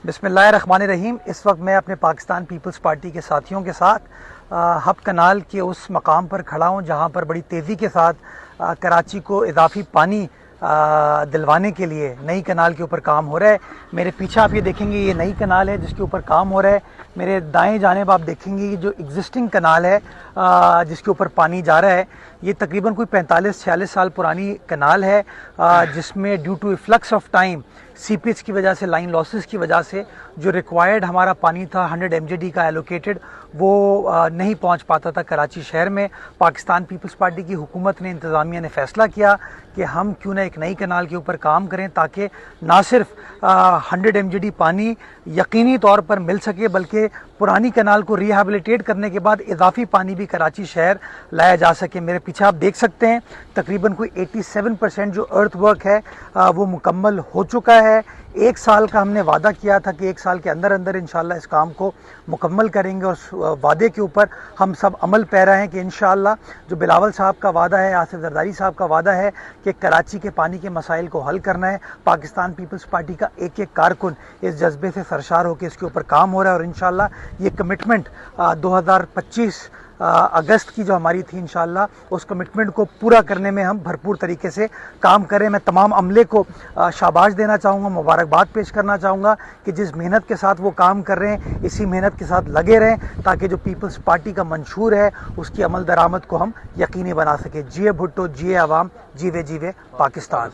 बिस्मिल्लाहिर्रहमानिर्रहीम। इस वक्त मैं अपने पाकिस्तान पीपल्स पार्टी के साथियों के साथ हब कनाल के उस मकाम पर खड़ा हूँ जहाँ पर बड़ी तेज़ी के साथ कराची को इजाफी पानी दिलवाने के लिए नई कनाल के ऊपर काम हो रहा है। मेरे पीछे आप ये देखेंगे, ये नई कनाल है जिसके ऊपर काम हो रहा है। मेरे दाएं जानिब आप देखेंगे ये जो एग्जिस्टिंग कनाल है जिसके ऊपर पानी जा रहा है, ये तकरीबन कोई 45-46 साल पुरानी कनाल है जिसमें due to flux of time, seepage की वजह से, लाइन लॉसेस की वजह से जो रिक्वायर्ड हमारा पानी था 100 MJD का एलोकेटेड, वो नहीं पहुंच पाता था कराची शहर में। पाकिस्तान पीपल्स पार्टी की हुकूमत ने, इंतज़ामिया ने फ़ैसला किया कि हम क्यों ना एक नई कनाल के ऊपर काम करें ताकि ना सिर्फ 100 MJD पानी यकीनी तौर पर मिल सके बल्कि पुरानी कनाल को रिहेबिलिटेट करने के बाद इजाफी पानी भी कराची शहर लाया जा सके। मेरे पीछे आप देख सकते हैं तकरीबन कोई 87% जो अर्थ वर्क है वो मुकम्मल हो चुका है। 1 साल का हमने वादा किया था कि 1 साल के अंदर अंदर इंशाल्लाह इस काम को मुकम्मल करेंगे और उस वादे के ऊपर हम सब अमल पैरा हैं कि इंशाल्लाह जो बिलावल साहब का वादा है, आसिफ जरदारी साहब का वादा है कि कराची के पानी के मसाइल को हल करना है, पाकिस्तान पीपल्स पार्टी का एक एक कारकुन इस जज्बे से सरशार होकर इसके ऊपर काम हो रहा है और इंशाल्लाह ये कमिटमेंट 2025 अगस्त की जो हमारी थी, इंशाल्लाह उस कमिटमेंट को पूरा करने में हम भरपूर तरीके से काम करें। मैं तमाम अमले को शाबाश देना चाहूँगा, मुबारकबाद पेश करना चाहूँगा कि जिस मेहनत के साथ वो काम कर रहे हैं इसी मेहनत के साथ लगे रहें ताकि जो पीपल्स पार्टी का मंशूर है उसकी अमल दरामद को हम यकीनी बना सकें। जिए भुट्टो, जिए अवाम, जीवे जीवे पाकिस्तान।